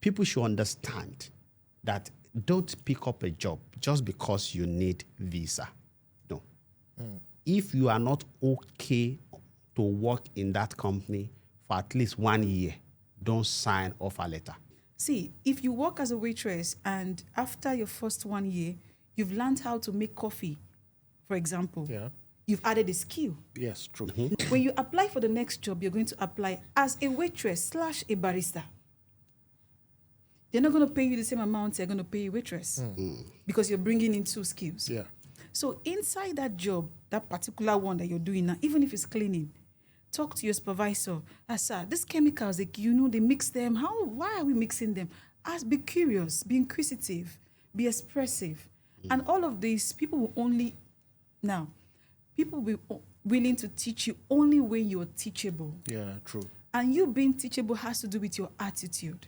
people should understand that don't pick up a job just because you need visa. No. If you are not okay to work in that company for at least 1 year, don't sign offer letter. See, if you work as a waitress and after your first 1 year, you've learned how to make coffee, for example, you've added a skill. Yes, true. When you apply for the next job, you're going to apply as a waitress / a barista. They're not going to pay you the same amount they're going to pay a waitress because you're bringing in 2 skills. Yeah. So inside that job, that particular one that you're doing now, even if it's cleaning, talk to your supervisor. Sir, these chemicals, they mix them. Why are we mixing them? Be curious, be inquisitive, be expressive. And all of these, people will be willing to teach you only when you're teachable. Yeah, true. And you being teachable has to do with your attitude.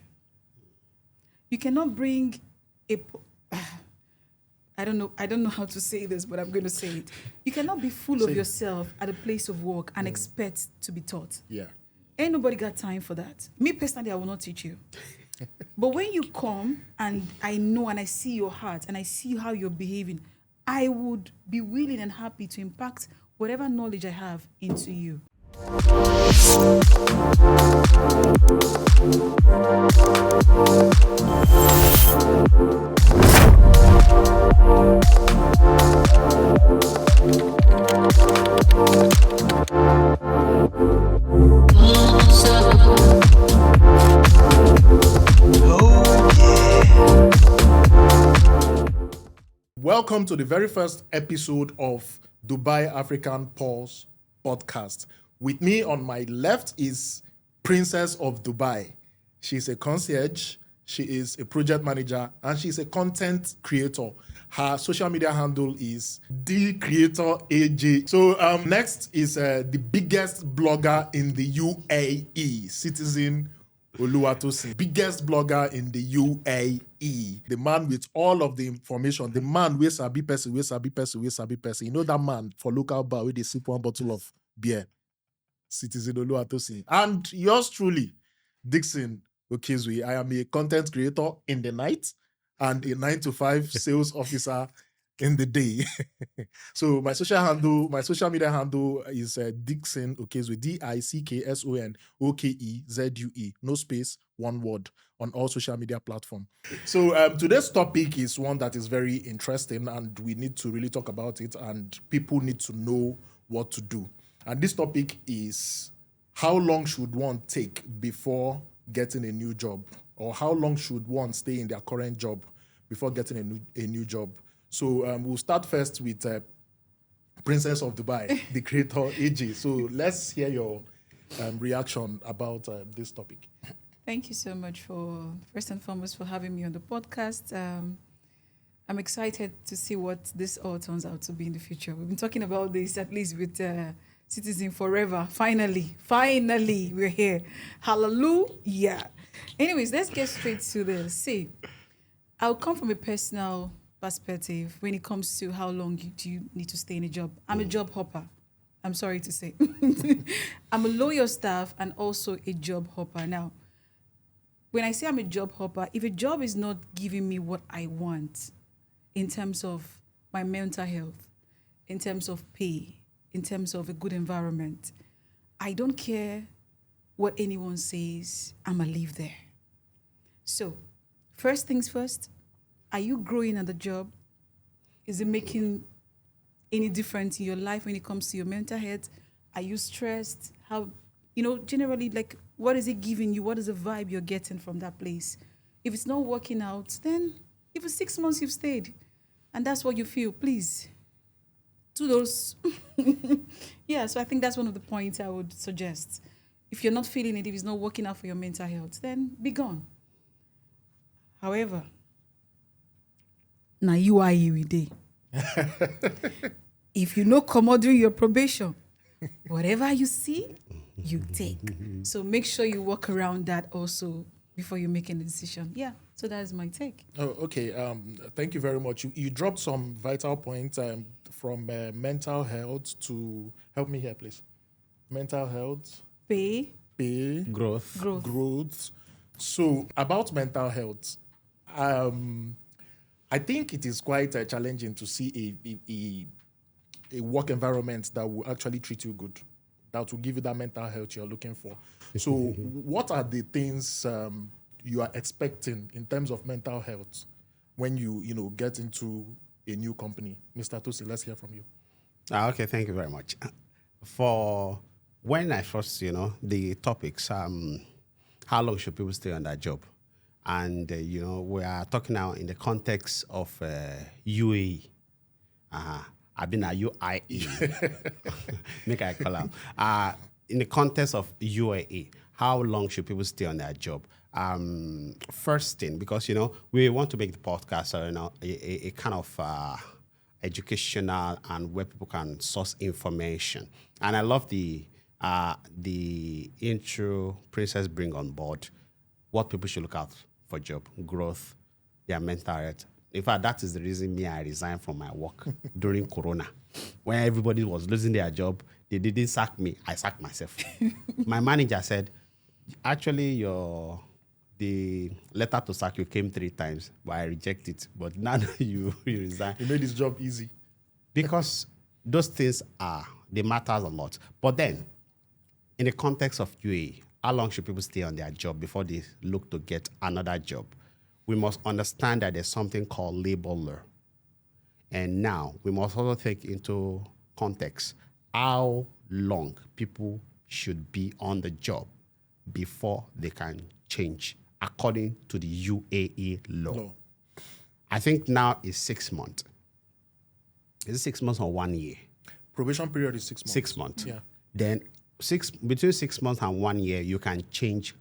You cannot bring I don't know how to say this, but I'm going to say it. You cannot be full of yourself at a place of work and expect to be taught. Yeah. Ain't nobody got time for that. Me personally, I will not teach you. But when you come and I know and I see your heart and I see how you're behaving, I would be willing and happy to impact whatever knowledge I have into you. Welcome to the very first episode of Dubai African Pulse podcast. With me on my left is Princess of Dubai. She's a concierge, she is a project manager, and she's a content creator. Her social media handle is TheCreatorAJ. So next is the biggest blogger in the UAE, Citizen Oluwatosin, biggest blogger in the UAE. The man with all of the information, the man with sabi person. You know that man for local bar where they sip one bottle of beer. Citizen Oluwatosin. And yours truly, Dixon Okezwe. I am a content creator in the night and a 9-to-5 sales officer in the day. So my social media handle is Dixon Okezwe, DICKSONOKEZUE, no space, one word, on all social media platforms. So today's topic is one that is very interesting and we need to really talk about it and people need to know what to do. And this topic is how long should one take before getting a new job, or how long should one stay in their current job before getting a new job? So we'll start first with Princess of Dubai, the creator AJ. So let's hear your reaction about this topic. Thank you so much first and foremost, for having me on the podcast. I'm excited to see what this all turns out to be in the future. We've been talking about this at least with Citizen forever. Finally, we're here. Hallelujah. Anyways, let's get straight to this. See, I'll come from a personal perspective when it comes to how long do you need to stay in a job. I'm a job hopper. I'm sorry to say. I'm a loyal staff and also a job hopper. Now, when I say I'm a job hopper, if a job is not giving me what I want in terms of my mental health, in terms of pay, in terms of a good environment, I don't care what anyone says, I'm going to leave there. So, first things first, are you growing at the job? Is it making any difference in your life when it comes to your mental health? Are you stressed? How, generally, like, what is it giving you? What is the vibe you're getting from that place? If it's not working out, then if it's 6 months you've stayed and that's what you feel, please do those. Yeah, so I think that's one of the points I would suggest. If you're not feeling it, if it's not working out for your mental health, then be gone. However, now UAE we dey. If you know come out during your probation, whatever you see, you take. So make sure you work around that also before you make any decision. Yeah, so that's my take. Oh, okay. Thank you very much. You dropped some vital points from mental health to, help me here, please. Mental health. Pay. Growth. So about mental health, I think it is quite challenging to see a work environment that will actually treat you good, that will give you that mental health you're looking for. So, what are the things you are expecting in terms of mental health when you get into a new company? Mr. Tosi, let's hear from you. Okay, thank you very much. For when I first, the topics, how long should people stay on that job? And, we are talking now in the context of UAE. I've been at UAE. Make I call out. In the context of UAE, how long should people stay on their job? First thing, because, we want to make the podcast, a kind of educational and where people can source information. And I love the intro Princess bring on board what people should look out for job, growth, their mental health. In fact, that is the reason I resigned from my work during Corona. When everybody was losing their job, they didn't sack me, I sacked myself. My manager said, actually, the letter to sack you came 3 times, but I reject it. But now you resign. You made this job easy. Because those things they matters a lot. But then, in the context of UAE, how long should people stay on their job before they look to get another job? We must understand that there's something called labor law. And now, we must also take into context how long people should be on the job before they can change, according to the UAE law. I think now is 6 months. Is it 6 months or 1 year? Probation period is 6 months. 6 months. Yeah. Then between 6 months and 1 year, you can change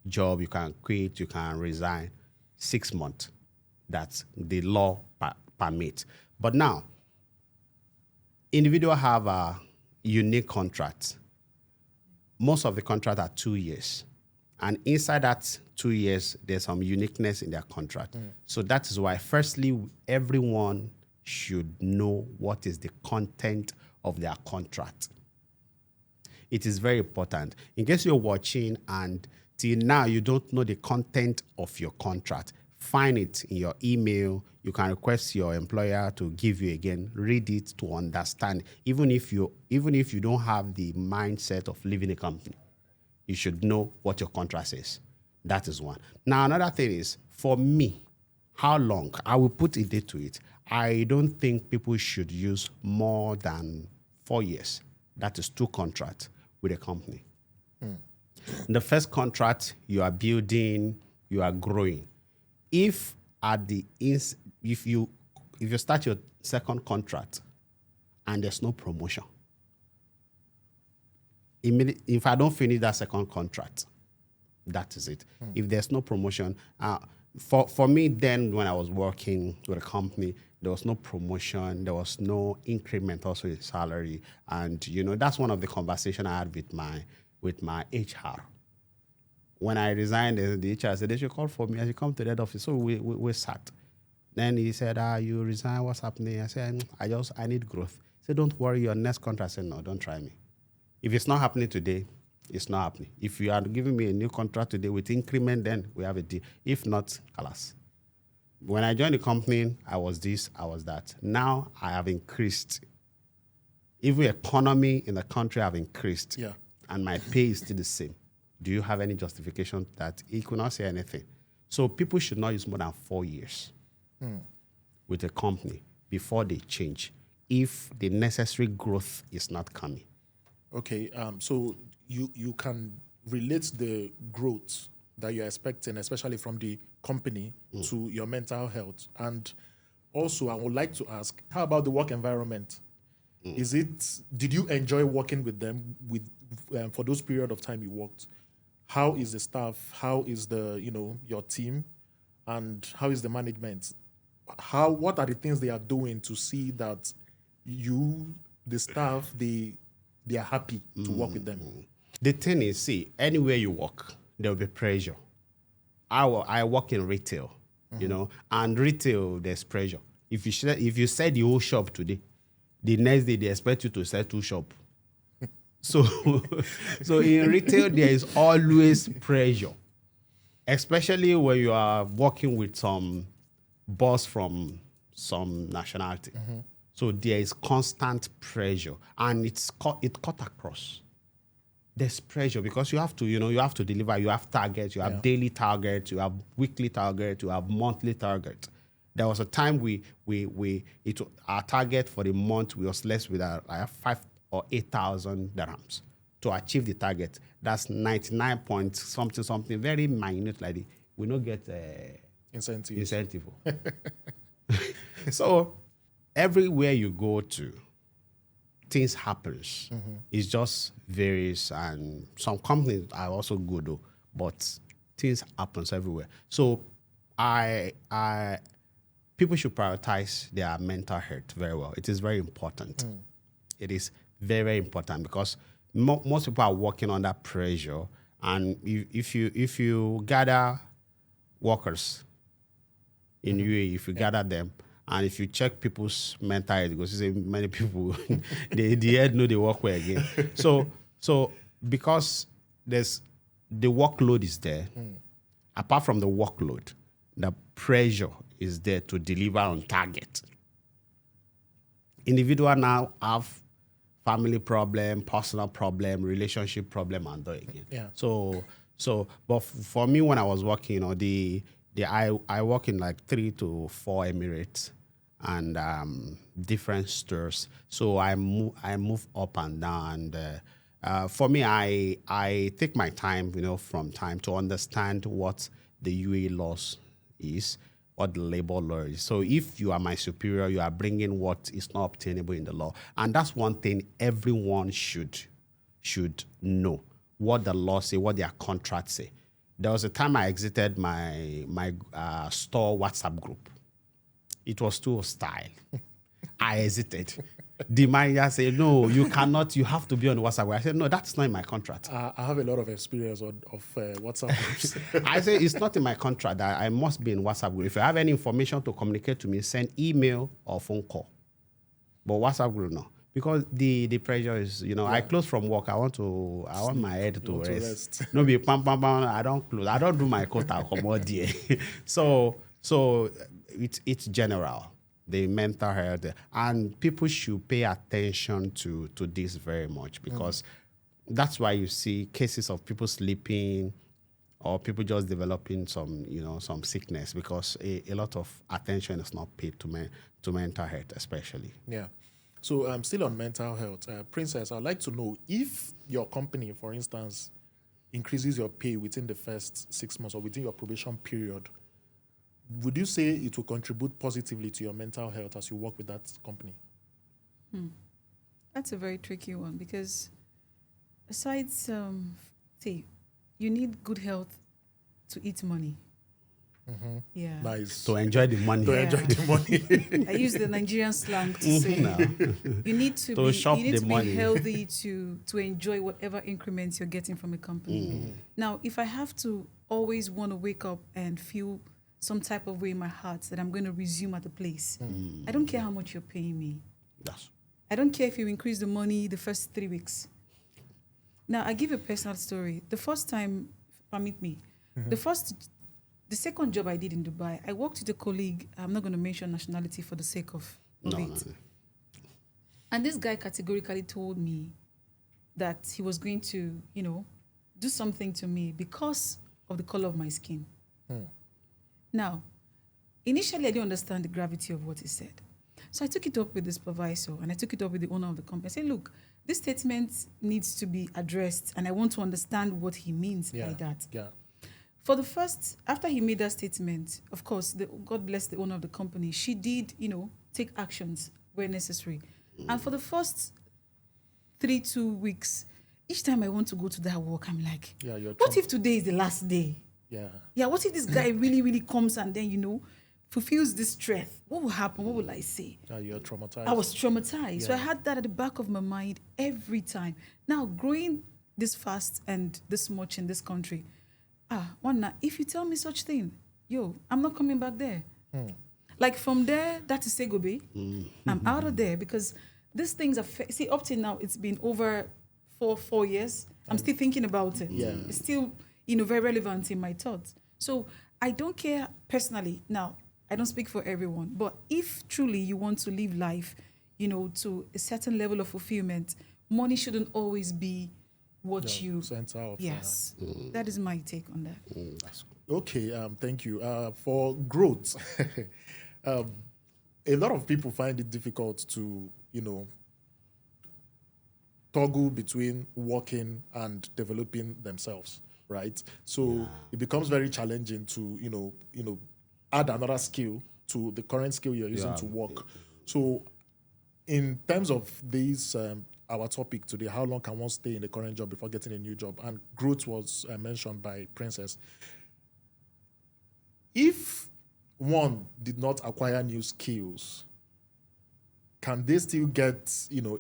job, you can quit, you can resign. 6 months. That's the law permit. But now, individuals have a unique contract. Most of the contract are 2 years. And inside that 2 years, there's some uniqueness in their contract. So that is why, firstly, everyone should know what is the content of their contract. It is very important. In case you're watching and till now you don't know the content of your contract, find it in your email. You can request your employer to give you again, read it to understand. Even if you don't have the mindset of leaving a company, you should know what your contract says. That is one. Now, another thing is, for me, how long? I will put a date to it. I don't think people should use more than 4 years. That is 2 contracts with a company. In the first contract, you are building, you are growing. If you start your second contract and there's no promotion, if I don't finish that second contract, that is it. If there's no promotion, for me then when I was working with a company, there was no promotion, there was no increment also in salary. And, that's one of the conversations I had with my HR. When I resigned, the HR said, they should call for me. I should come to that office. So we sat. Then he said, you resign, what's happening? I said, I need growth. He said, don't worry, your next contract. I said, no, don't try me. If it's not happening today, it's not happening. If you are giving me a new contract today with increment, then we have a deal. If not, alas. When I joined the company, I was this, I was that. Now I have increased. Even economy in the country have increased. Yeah. And my pay is still the same. Do you have any justification that he could not say anything? So people should not use more than 4 years with a company before they change if the necessary growth is not coming. Okay, so you can relate the growth that you're expecting, especially from the company, to your mental health. And also, I would like to ask, how about the work environment? Did you enjoy working with them for those period of time you worked? How is the staff? How is your team? And how is the management? What are the things they are doing to see that the staff, they are happy to work with them? The thing is, anywhere you work, there will be pressure. I work in retail, and retail, there's pressure. If you sell the whole shop today, the next day they expect you to sell 2 shops. So, so in retail, there is always pressure, especially when you are working with some boss from some nationality. So there is constant pressure, and it cut across. There's pressure because you have to, you have to deliver. You have targets. You have daily targets. You have weekly targets. You have monthly targets. There was a time our target for the month was less with 5 or 8,000 dirhams to achieve the target. That's 99 point something, very minute like we don't get incentive. So everywhere you go to, things happens. It just varies, and some companies are also good though, but things happens everywhere. So people should prioritize their mental health very well. It is very important. It is very, very important because most people are working under pressure, and if you gather workers in UAE, if you gather them, and if you check people's mental health, because you say many people, the head know they work well again. So because there's the workload is there, apart from the workload, the pressure is there to deliver on target. Individual now have family problem, personal problem, relationship problem, and that again. Yeah. But for me, when I was working, I work in like 3 to 4 Emirates and different stores. So I move up and down. And for me, I take my time, from time to understand what the UAE laws is, what the labor law is. So if you are my superior, you are bringing what is not obtainable in the law. And that's one thing everyone should know, what the law say, what their contracts say. There was a time I exited my store WhatsApp group. It was too hostile. I hesitated. The manager said, no, you cannot, you have to be on WhatsApp. I said, no, that's not in my contract. I have a lot of experience of WhatsApp groups. I said, it's not in my contract that I must be in WhatsApp group. If you have any information to communicate to me, send email or phone call. But WhatsApp group, no. Because the pressure is, I close from work. I want my head to rest. No be pam, pam, pam. I don't close. I don't do my quota. So it's general. The mental health, and people should pay attention to this very much, because that's why you see cases of people sleeping or people just developing some sickness, because a lot of attention is not paid to mental health, especially. Yeah. So I'm still on mental health. Princess, I'd like to know if your company, for instance, increases your pay within the first 6 months or within your probation period, would you say it will contribute positively to your mental health as you work with that company? That's a very tricky one, because besides, you need good health to eat money. Yeah. Nice. To enjoy the money. Enjoy the money. I use the Nigerian slang to say you need to be healthy to enjoy whatever increments you're getting from a company. Now, if I have to always want to wake up and feel some type of way in my heart that I'm going to resume at the place, I don't care how much you're paying me. I don't care if you increase the money the first 3 weeks. Now, I give a personal story. The first time, permit me, the second job I did in Dubai, I worked with a colleague. I'm not going to mention nationality for the sake of it. No. And this guy categorically told me that he was going to, do something to me because of the color of my skin. Now, initially, I didn't understand the gravity of what he said. So I took it up with the supervisor, and I took it up with the owner of the company. I said, look, this statement needs to be addressed, and I want to understand what he means by that. Yeah. For the first, after he made that statement, of course, God bless the owner of the company, she did, take actions where necessary. And for the first 2 weeks, each time I want to go to that work, I'm like, what if today is the last day? Yeah, what if this guy really, really comes and then, fulfills this threat? What will happen? What will I say? You're traumatized. I was traumatized. So I had that at the back of my mind every time. Now, growing this fast and this much in this country, one night, if you tell me such thing, I'm not coming back there. Like from there, that is Segobe. I'm out of there, because these things are, up till now, it's been over for 4 years. I'm still thinking about it. Yeah. It's still, very relevant in my thoughts. So I don't care personally. Now, I don't speak for everyone, but if truly you want to live life, to a certain level of fulfillment, money shouldn't always be what you. Center of Yes, that is my take on that. That's good. Okay, thank you. For growth, a lot of people find it difficult to, toggle between working and developing themselves, right? So it becomes very challenging to, add another skill to the current skill you're using to work. So in terms of this, our topic today, how long can one stay in the current job before getting a new job? And growth was mentioned by Princess. If one did not acquire new skills, can they still get,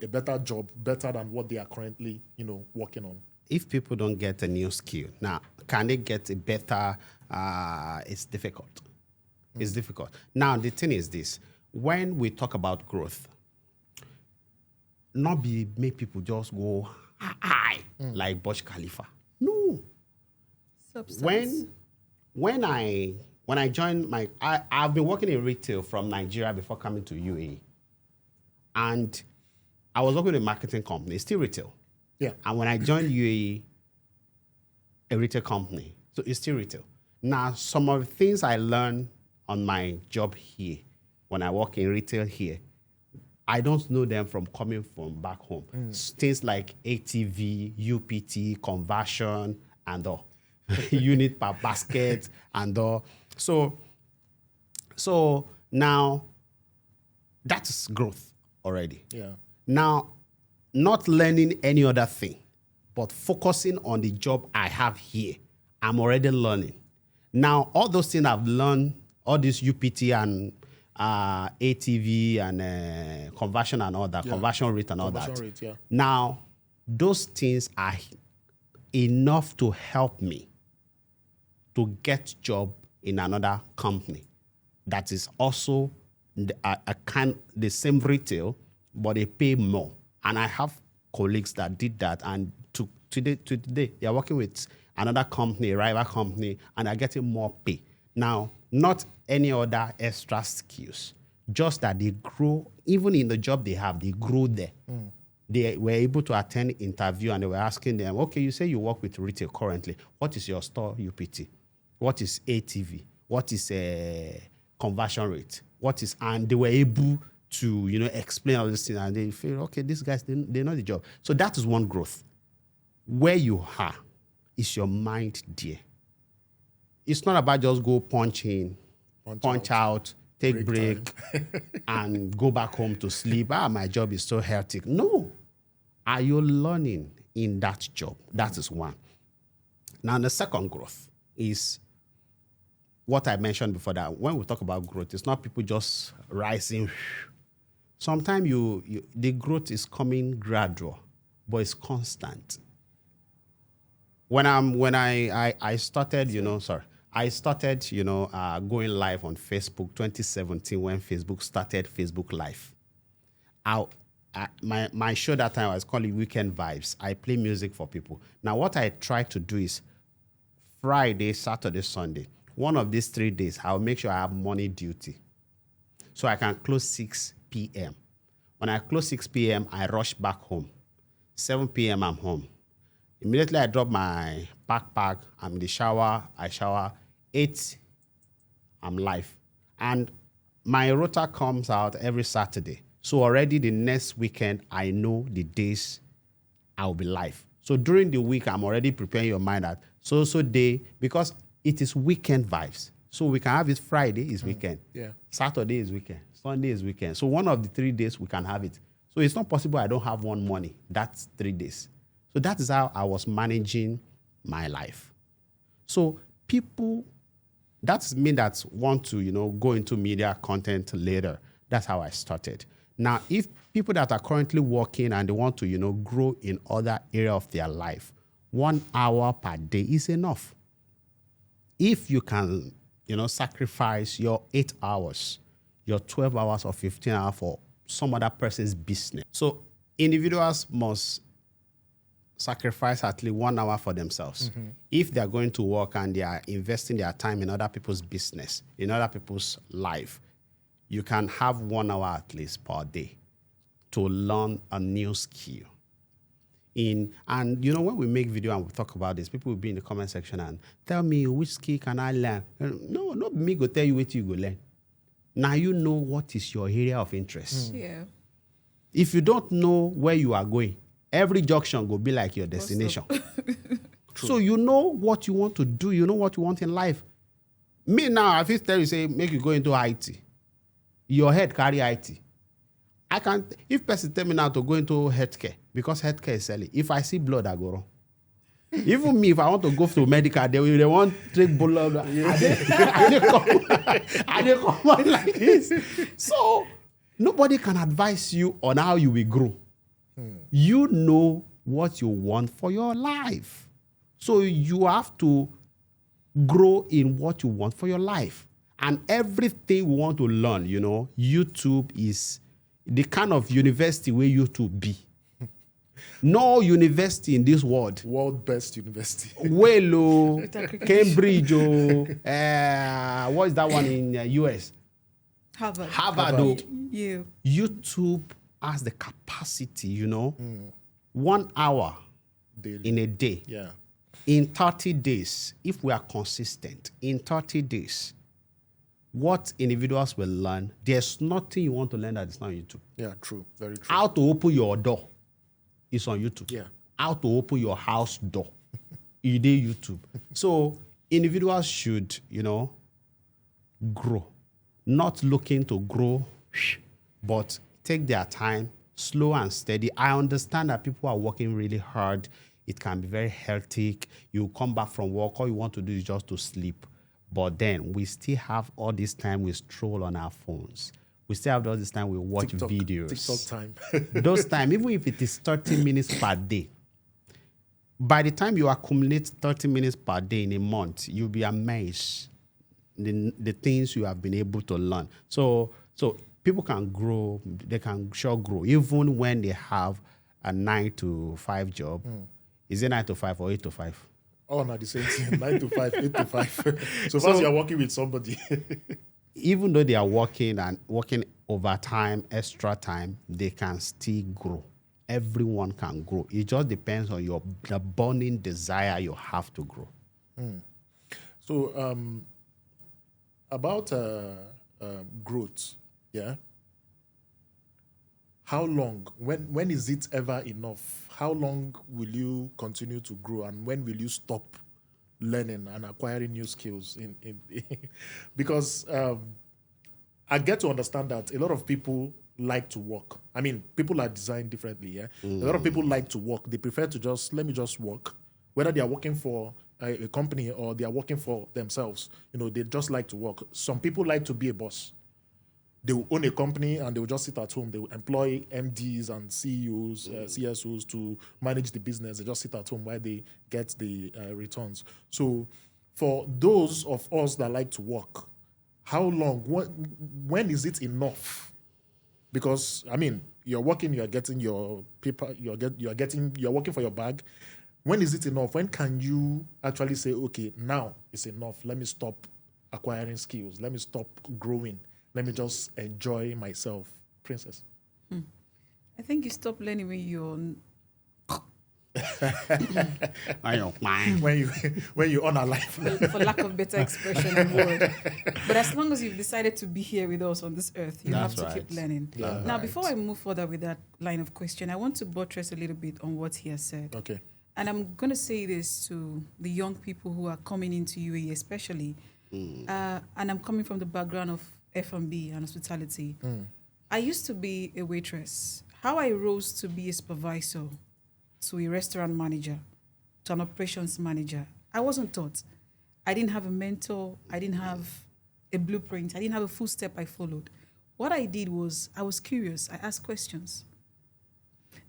a better job, better than what they are currently, working on? If people don't get a new skill, now, can they get a better? It's difficult. It's difficult. Now, the thing is this. When we talk about growth, make people just go high like Burj Khalifa. No. Substance. When I joined I've been working in retail from Nigeria before coming to UAE. And I was working in a marketing company, still retail. Yeah. And when I joined UAE, a retail company, so it's still retail. Now, some of the things I learned on my job here, when I work in retail here, I don't know them from coming from back home. Things like ATV, UPT, conversion, and all. Unit per basket, and all. So now, that's growth already. Yeah. Now, not learning any other thing, but focusing on the job I have here, I'm already learning. Now, all those things I've learned, all this UPT and ATV and conversion and all that, conversion rate and all that. Rate, yeah. Now, those things are enough to help me to get job in another company that is also the same retail, but they pay more. And I have colleagues that did that, and today they are working with another company, a rival company, and are getting more pay. Now, not any other extra skills, just that they grow, even in the job they have, they grow there. They were able to attend interview, and they were asking them, okay, you say you work with retail currently. What is your store UPT? What is ATV? What is conversion rate? And they were able to, explain all this thing, and they feel, okay, these guys, they know the job. So that is one growth. Where you are, is your mind there? It's not about just go punch in, punch out, take break and go back home to sleep. My job is so hectic. No. Are you learning in that job? That is one. Now, the second growth is what I mentioned before, that when we talk about growth, it's not people just rising. Sometimes the growth is coming gradual, but it's constant. When I started, I started, going live on Facebook 2017 when Facebook started Facebook Live. My show that time was called Weekend Vibes. I play music for people. Now, what I try to do is Friday, Saturday, Sunday. One of these 3 days, I'll make sure I have morning duty, so I can close 6 p.m. When I close 6 p.m., I rush back home. 7 p.m., I'm home. Immediately, I drop my backpack. I'm in the shower. I shower. 8, I'm live. And my rota comes out every Saturday. So already the next weekend, I know the days I'll be live. So during the week, I'm already preparing your mind that so day, because it is weekend vibes. So we can have it Friday is weekend. Yeah. Saturday is weekend. Sunday is weekend. So one of the 3 days we can have it. So it's not possible I don't have one morning. That's 3 days. So that is how I was managing my life. So people, that's me that want to, go into media content later. That's how I started. Now, if people that are currently working and they want to, grow in other area of their life, 1 hour per day is enough. If you can, sacrifice your 8 hours, your 12 hours or 15 hours for some other person's business. So individuals must sacrifice at least 1 hour for themselves. If they're going to work and they are investing their time in other people's business, in other people's life, you can have 1 hour at least per day to learn a new skill. And when we make video and we talk about this, people will be in the comment section and tell me, which skill can I learn? No, not me go tell you what you go learn. Now you know what is your area of interest. Yeah. If you don't know where you are going, every junction will be like your destination. So you know what you want to do. You know what you want in life. Me now, if it's tell you, say, make you go into IT, your head carry IT. I can't, if person tell me now to go into healthcare, because healthcare is selling, if I see blood, I go wrong. Even me, if I want to go to medical, they want to take blood. I come out like this. So nobody can advise you on how you will grow. You know what you want for your life. So you have to grow in what you want for your life. And everything we want to learn, YouTube is the kind of university where YouTube be. No university in this world. World best university. Well, Cambridge, what is that one in US? Harvard. Yeah. YouTube has the capacity, 1 hour Daily. in a day. Yeah. In 30 days, if we are consistent, in 30 days, what individuals will learn, there's nothing you want to learn that is not on YouTube. Yeah, true. Very true. How to open your door is on YouTube. Yeah. How to open your house door, it is YouTube. So individuals should, grow. Not looking to grow, but take their time, slow and steady. I understand that people are working really hard. It can be very hectic. You come back from work, all you want to do is just to sleep. But then we still have all this time we stroll on our phones. We still have all this time we watch videos. TikTok time. Those time, even if it is 30 minutes per day, by the time you accumulate 30 minutes per day in a month, you'll be amazed the things you have been able to learn. So people can grow, they can sure grow, even when they have a 9 to 5 job. Is it 9 to 5 or 8 to 5? Oh, not the same thing. 9 to 5, 8 to 5. So first you're working with somebody. Even though they are working overtime, extra time, they can still grow. Everyone can grow. It just depends on the burning desire you have to grow. So about growth, yeah. How long? When is it ever enough? How long will you continue to grow, and when will you stop learning and acquiring new skills? Because I get to understand that a lot of people like to work. I mean, people are designed differently. Yeah, a lot of people like to work. They prefer to let me just work, whether they are working for a company or they are working for themselves. They just like to work. Some people like to be a boss. They will own a company and they will just sit at home. They will employ MDs and CEOs, CSOs to manage the business. They just sit at home while they get the returns. So for those of us that like to work, how long, when is it enough? Because, I mean, you're working, you're getting your paper, you're working for your bag. When is it enough? When can you actually say, okay, now it's enough. Let me stop acquiring skills. Let me stop growing. Let me just enjoy myself, Princess. I think you stop learning when you're when you're on our life. for lack of better expression and word. But as long as you've decided to be here with us on this earth, you have to keep learning. Now, before I move further with that line of question, I want to buttress a little bit on what he has said. Okay. And I'm going to say this to the young people who are coming into UAE especially. And I'm coming from the background of F&B and hospitality. I used to be a waitress. How I rose to be a supervisor, to a restaurant manager, to an operations manager, I wasn't taught. I didn't have a mentor. I didn't have a blueprint. I didn't have a full step I followed. What I did was I was curious. I asked questions.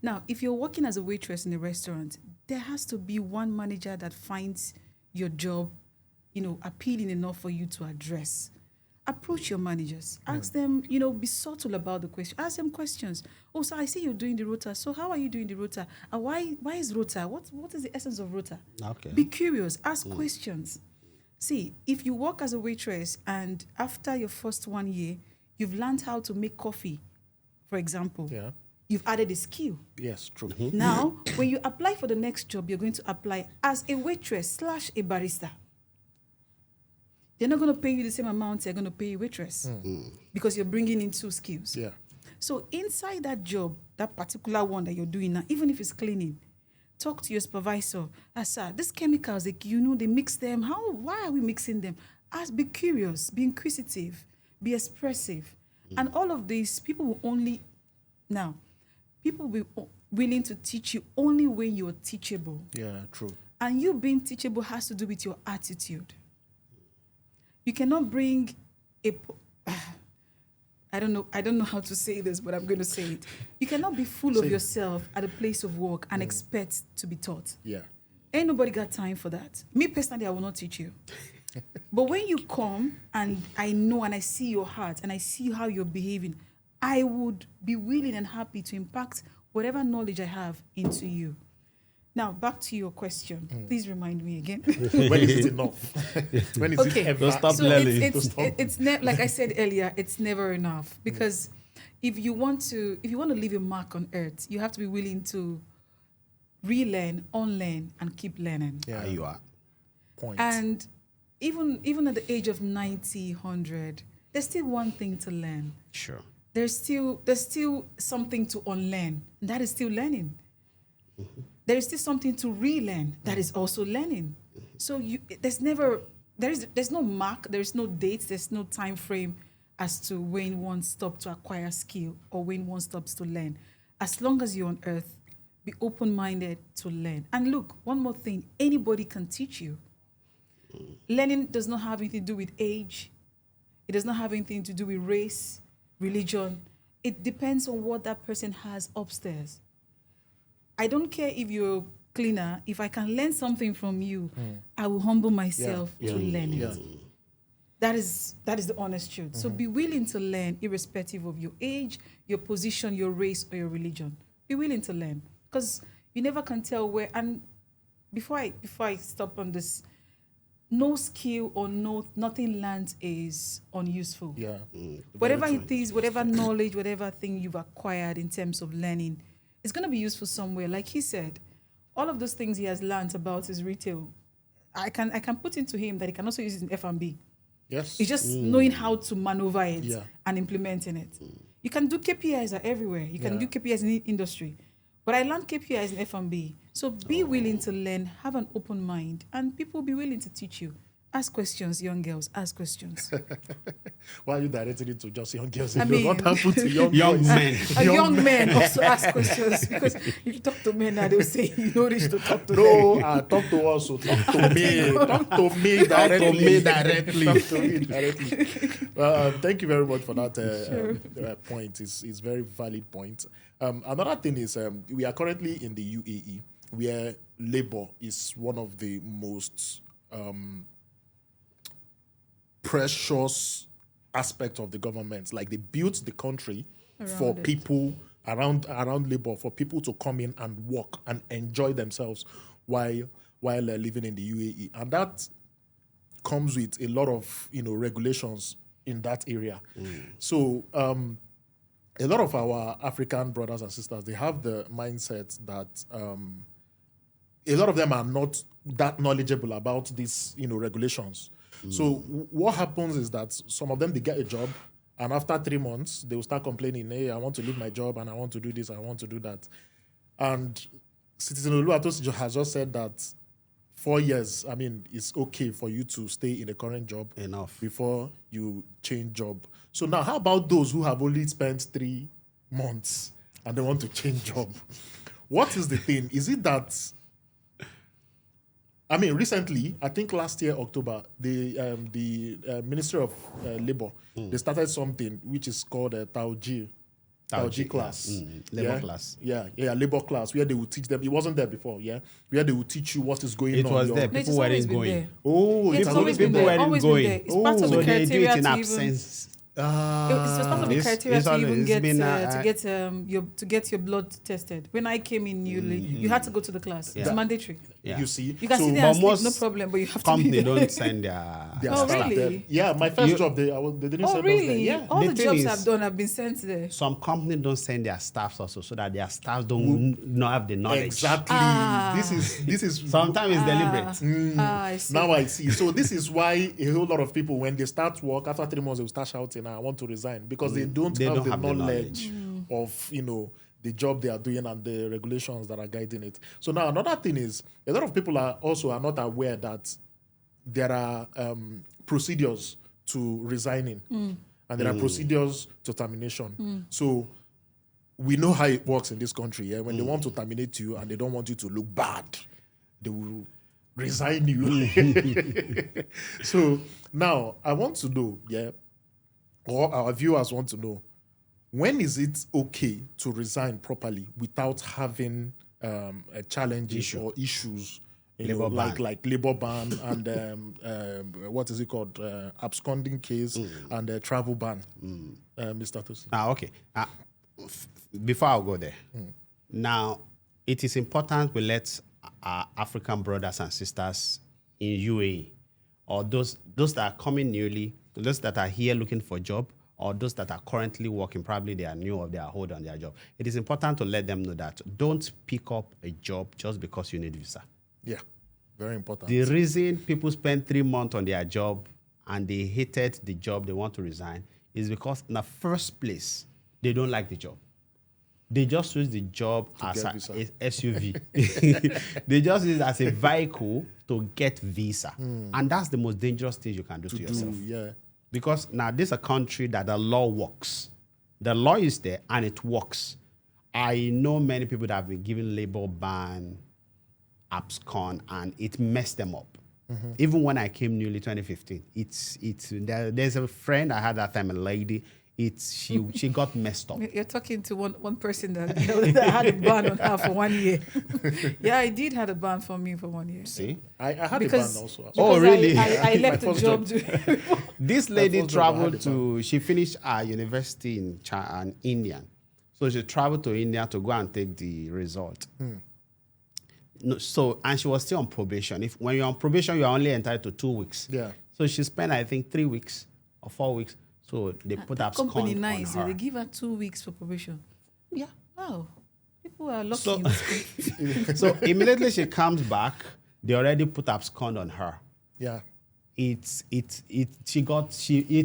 Now, if you're working as a waitress in a restaurant, there has to be one manager that finds your job, appealing enough for you to address. Approach your managers. Ask them, be subtle about the question. Ask them questions. Oh, so I see you're doing the rota. So how are you doing the rota? And why is rota? What is the essence of rota? Okay. Be curious. Ask questions. See, if you work as a waitress and after your first 1 year, you've learned how to make coffee, for example, you've added a skill. Yes, true. Now, when you apply for the next job, you're going to apply as a waitress / a barista. They're not going to pay you the same amount they're going to pay a waitress because you're bringing in 2 skills. Yeah. So inside that job, that particular one that you're doing now, even if it's cleaning, talk to your supervisor. Sir, these chemicals, they mix them. Why are we mixing them? Be curious, be inquisitive, be expressive. And all of these, people will be willing to teach you only when you're teachable. Yeah, true. And you being teachable has to do with your attitude. You cannot bring I don't know how to say this, but I'm going to say it. You cannot be full of yourself at a place of work and expect to be taught. Yeah. Ain't nobody got time for that. Me personally, I will not teach you. But when you come and I know and I see your heart and I see how you're behaving, I would be willing and happy to impact whatever knowledge I have into you. Now, back to your question. Please remind me again. When is it enough? When is it ever? Don't stop So learning. it's like I said earlier, it's never enough. Because if you want to leave a mark on earth, you have to be willing to relearn, unlearn, and keep learning. Yeah, You are. point. And even at the age of 90, 100, there's still one thing to learn. Sure. There's still something to unlearn, and that is still learning. There is still something to relearn, that is also learning. So there's no mark, there's no date, there's no time frame as to when one stops to acquire skill or when one stops to learn. As long as you're on earth, be open-minded to learn. And look, one more thing, anybody can teach you. Learning does not have anything to do with age. It does not have anything to do with race, religion. It depends on what that person has upstairs. I don't care if you're a cleaner. If I can learn something from you, I will humble myself to learn it. Yeah. That is the honest truth. So be willing to learn irrespective of your age, your position, your race, or your religion. Be willing to learn. Because you never can tell where. And before I stop on this, no skill or nothing learned is unuseful. Yeah. Whatever it is, whatever knowledge, whatever thing you've acquired in terms of learning, it's going to be useful somewhere. Like he said, all of those things he has learned about his retail, I can put into him that he can also use it in F&B. Yes. It's just knowing how to maneuver it Yeah. and implementing it. You can do KPIs everywhere. You can do KPIs in the industry. But I learned KPIs in F&B. So be willing to learn, have an open mind, and people will be willing to teach you. Ask questions, young girls. Ask questions. Why are you directing it to just young girls? I mean- What happened to young boys? men. Young men also ask questions, because if you talk to men now, they'll say you don't reach to talk to them. No, talk to us. So talk to me. Talk to me directly. Talk to me directly. Thank you very much for that point. It's very valid point. Another thing is we are currently in the UAE, where labor is one of the most precious aspect of the government. Like, they built the country for people around labor, for people to come in and work and enjoy themselves while they're living in the UAE, and that comes with a lot of regulations in that area. So a lot of our African brothers and sisters, they have the mindset that a lot of them are not that knowledgeable about these regulations. So what happens is that some of them, they get a job, and after 3 months, they will start complaining, hey, I want to leave my job, and I want to do this, I want to do that. And Citizen Oluwatos has just said that 4 years, it's okay for you to stay in the current job Enough. before you change job. So now, how about those who have only spent 3 months and they want to change job? What is the thing? Is it that... recently, I think last year, October, the Ministry of Labour, they started something which is called Taoji. LG class. Labor class. Yeah, labor class, where they would teach them. It wasn't there before, where they would teach you what is going It on. was there. No, it People has always weren't been going. there. Oh, Yeah, it it's has always been People there. weren't Always going. been there. It's part of So the they do criteria it in to even. absence. It's part of the criteria It's to always- even it's get been, to get your blood tested. When I came in newly, you had to go to the class. It's Yeah. mandatory. Yeah. You see, You can so sit there and but sleep, most no problem, but you have to be Company there. don't send their their Oh, staff really? there. Yeah, my first You- job, they didn't Oh, send us there. really? Yeah. All The the thing jobs is- I've done have been sent there. Some companies don't send their staffs also so that their staffs don't not have the knowledge. Exactly. Ah. This is Sometimes it's deliberate. I see. now I see. So this is why a whole lot of people, when they start work, after 3 months, they will start shouting, "I want to resign," because they don't have the knowledge of the job they are doing and the regulations that are guiding it. So now another thing is, a lot of people are not aware that there are procedures to resigning and there are procedures to termination. So we know how it works in this country. Yeah, when they want to terminate you and they don't want you to look bad, they will resign you. So now I want to know, or our viewers want to know, when is it okay to resign properly without having a challenges or issues, Labor ban. like labor ban and what is it called, absconding case and travel ban, Mr. Tosin? Okay. Before I go there, now it is important we let our African brothers and sisters in UAE, or those that are coming newly, those that are here looking for a job, or those that are currently working, probably they are new or they are old on their job. It is important to let them know that don't pick up a job just because you need visa. Yeah, very important. The reason people spend 3 months on their job and they hated the job, they want to resign, is because in the first place, they don't like the job. They just use the job as get a visa. SUV. They just use it as a vehicle to get visa. And that's the most dangerous thing you can do to yourself. Yeah. Because now this is a country that the law works. The law is there and it works. I know many people that have been given labor ban, abscond, and it messed them up. Even when I came newly 2015, there's a friend I had that time, a lady. She got messed up. You're talking to one person that that had a ban on her for 1 year. Yeah, I did had a ban for me for 1 year. See, I had Because- a ban also. Oh, Because really? I left the first job. this lady first job I had traveled it to. She finished her university in India, so she traveled to India to go and take the result. No, and she was still on probation. When you're on probation, you're only entitled to 2 weeks. Yeah. So she spent, I think, 3 weeks or 4 weeks. So they put up Company on nice. her. They give her 2 weeks for probation. Yeah. Wow, people are lucky. So- in this country. So immediately she comes back, they already put abscond on her. Yeah. It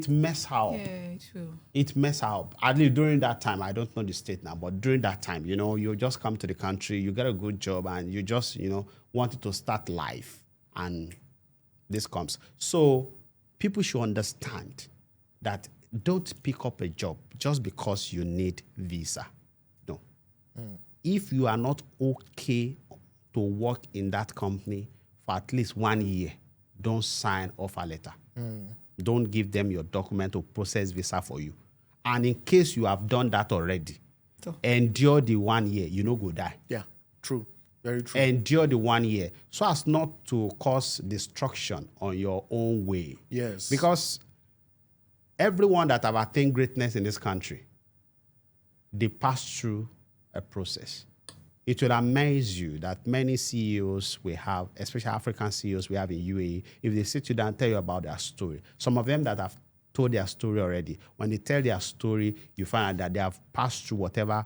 messed her up. Yeah, true. It messed her up. At least during that time, I don't know the state now, but during that time, you just come to the country, you get a good job, and you just, wanted to start life, and this comes. So people should understand that don't pick up a job just because you need visa. No. If you are not okay to work in that company for at least 1 year, don't sign offer letter. Don't give them your document to process visa for you. And in case you have done that already, So- endure the 1 year, you no go die. Yeah. True. Very true. Endure the 1 year so as not to cause destruction on your own way. Yes. Because everyone that have attained greatness in this country, they pass through a process. It will amaze you that many CEOs we have, especially African CEOs we have in UAE, if they sit you down and tell you about their story, some of them that have told their story already, when they tell their story, you find out that they have passed through whatever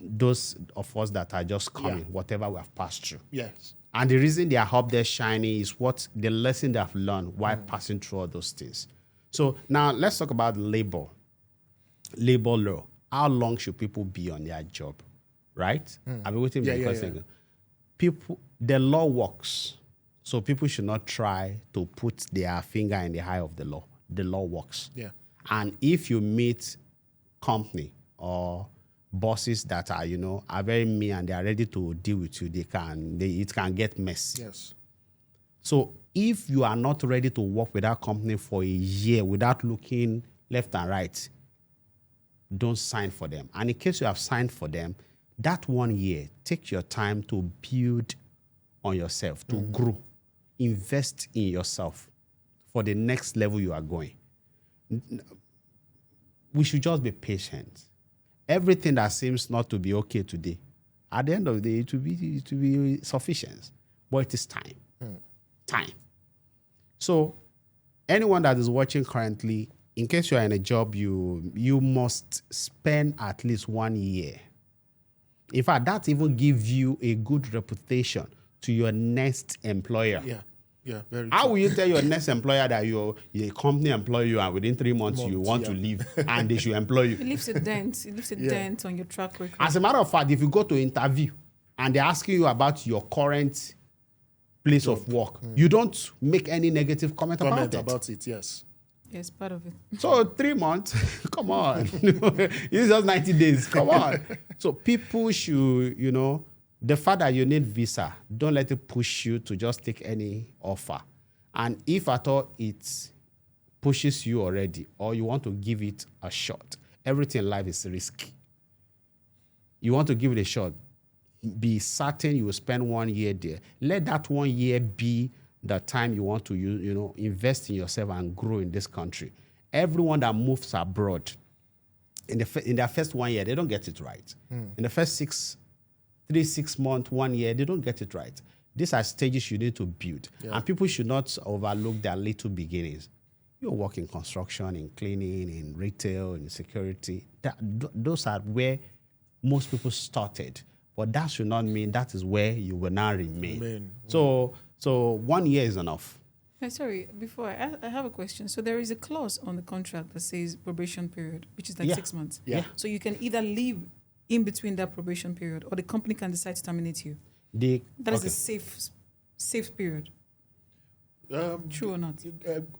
those of us that are just coming, whatever we have passed through. Yes. And the reason they are up there shining is what the lesson they have learned while passing through all those things. So now let's talk about labor law. How long should people be on their job? Right? I've been waiting because people, the law works. So people should not try to put their finger in the eye of the law. The law works. Yeah. And if you meet company or bosses that are, are very mean and they are ready to deal with you, it can get messy. Yes. So if you are not ready to work with that company for a year without looking left and right, don't sign for them. And in case you have signed for them, that 1 year, take your time to build on yourself, to grow, invest in yourself for the next level you are going. We should just be patient. Everything that seems not to be okay today, at the end of the day, it will be sufficient. But it is time. Time. So anyone that is watching currently, in case you are in a job, you must spend at least 1 year. In fact, that even gives you a good reputation to your next employer. Yeah, very How true. will you tell your next employer that a company employ you and within 3 months you want to leave and they should employ you? It leaves a dent. It leaves a dent on your track record. As a matter of fact, if you go to interview and they're asking you about your current place of work, you don't make any negative comment about it. Yes. Yes, part of it. So 3 months, come on. It's just 90 days, come on. So people should, the fact that you need visa, don't let it push you to just take any offer. And if at all it pushes you already or you want to give it a shot, everything in life is risky. You want to give it a shot, be certain you will spend 1 year there. Let that 1 year be the time you want to invest in yourself and grow in this country. Everyone that moves abroad, in their first 1 year, they don't get it right. In the first 6 months, 1 year, they don't get it right. These are stages you need to build. Yeah. And people should not overlook their little beginnings. You work in construction, in cleaning, in retail, in security. Those are where most people started. But that should not mean that is where you will now remain. So 1 year is enough. Sorry, before I have a question. So there is a clause on the contract that says probation period, which is like 6 months. Yeah. So you can either leave in between that probation period or the company can decide to terminate you. That is a safe period. True or not?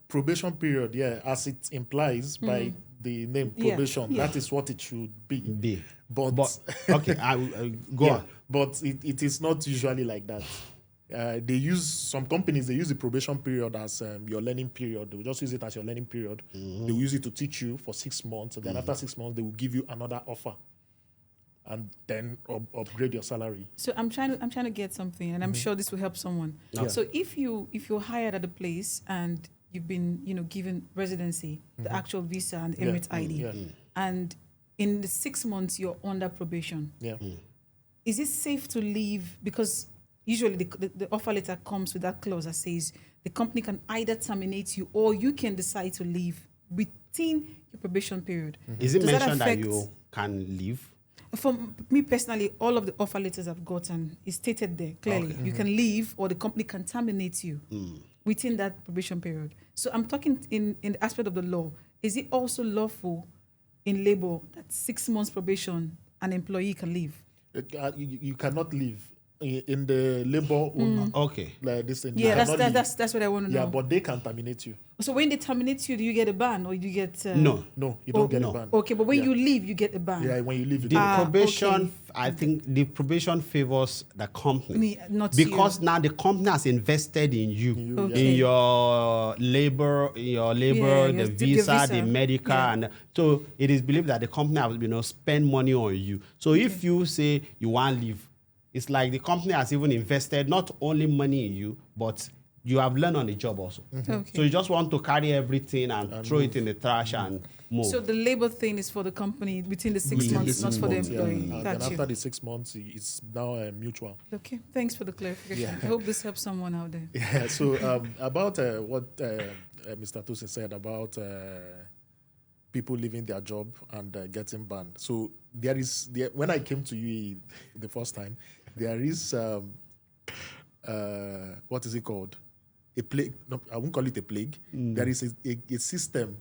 Probation period, as it implies by the name probation, that is what it should be. But okay, go on. But it is not usually like that. Some companies use the probation period as your learning period. They will just use it as your learning period. They will use it to teach you for 6 months, and then after 6 months, they will give you another offer, and then upgrade your salary. So I'm trying to get something, and I'm sure this will help someone. Yeah. So if you're hired at a place and you've been given residency, the actual visa and Emirates ID, and in the 6 months you're under probation, is it safe to leave? Because usually the offer letter comes with that clause that says the company can either terminate you or you can decide to leave within your probation period. Is it mentioned that you can leave? For me personally, all of the offer letters I've gotten is stated there clearly. Okay. You can leave or the company can terminate you within that probation period. So I'm talking in the aspect of the law. Is it also lawful in labor that 6 months probation an employee can leave? You cannot leave in the labor. Okay. Like this thing. Yeah, that's what I want to know. Yeah, but they can terminate you. So when they terminate you, do you get a ban or do you get... No, you don't get a ban. Okay, but when you leave, you get a ban. Yeah, when you leave, you the probation, I think the probation favors the company. Not because you. Now the company has invested in you, in your labor, the visa, the medical. And so it is believed that the company has spend money on you. So if you say you want to leave, it's like the company has even invested not only money in you, but you have learned on the job also. Okay. So you just want to carry everything and throw it in the trash and move. So the labor thing is for the company within the 6 months, not for the employee. Then after the 6 months, it's now mutual. Okay, thanks for the clarification. I hope this helps someone out there. Yeah, so about what Mr. Tosin said about people leaving their job and getting banned. So when I came to UAE the first time, there is, what is it called? A plague. No, I won't call it a plague. There is a system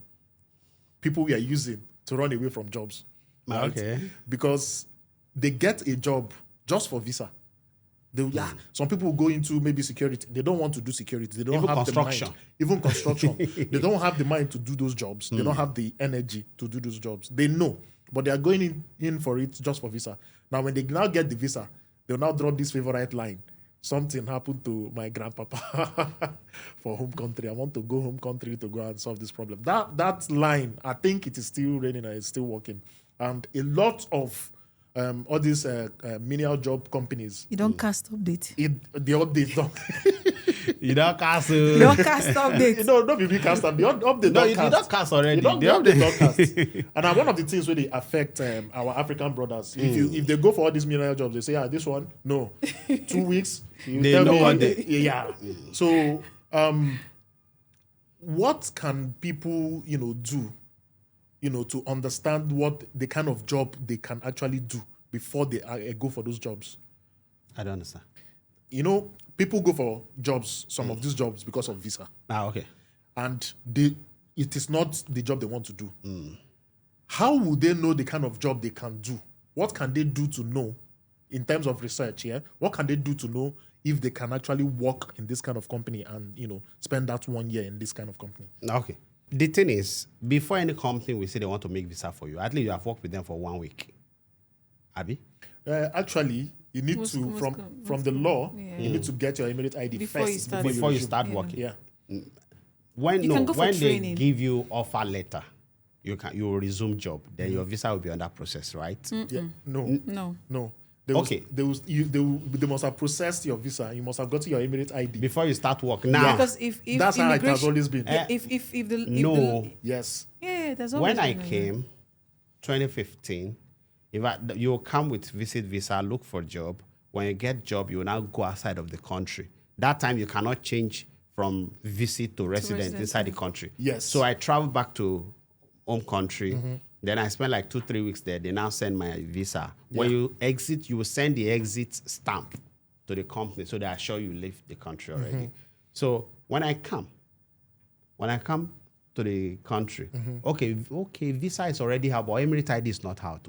people were using to run away from jobs. Right? Okay. Because they get a job just for visa. Some people go into maybe security. They don't want to do security. They don't even have construction. the mind. Even construction. They don't have the mind to do those jobs. They don't have the energy to do those jobs. They know, but they are going in for it just for visa. Now, when they now get the visa, they'll now drop this favorite line. Something happened to my grandpapa for home country. I want to go home country to go and solve this problem. That line, I think it is still raining and it's still working. And a lot of all these menial job companies, You don't cast update. the update don't. You don't cast. You don't cast update. Not be cast up. The update No, don't you cast. don't cast already. The update don't cast. And one of the things where they affect our African brothers. If they go for all these menial jobs, they say, this one, no. 2 weeks. You They tell know me, what they- Yeah. So, what can people, do, to understand what the kind of job they can actually do before they go for those jobs? I don't understand. People go for jobs, some of these jobs, because of visa. Okay. And it is not the job they want to do. How will they know the kind of job they can do? What can they do to know in terms of research? Yeah, what can they do to know if they can actually work in this kind of company and spend that 1 year in this kind of company? Okay. The thing is, before any company will say they want to make visa for you, at least you have worked with them for 1 week. Abi? Actually, you need from the law, you need to get your Emirate ID Before first you start- Before you resume. start working. Yeah. When You can go for when they training. give you offer letter, you will resume job. Then your visa will be under process, right? Yeah. No. No. Okay. They must have processed your visa. You must have gotten your Emirate ID. Before you start work. Now, Because if That's how it has immigration- always been. Yeah, if the no. Yes. yeah, there's always When I been like came, 2015, you will come with visit visa, look for job. When you get job, you will now go outside of the country. That time you cannot change from visit to resident resident, inside the country. Yes. So I traveled back to home country. Then I spent like 2-3 weeks there. They now send my visa. When you exit, you will send the exit stamp to the company so they are sure you leave the country already. So when I come to the country, okay, visa is already out, but Emirate ID is not out.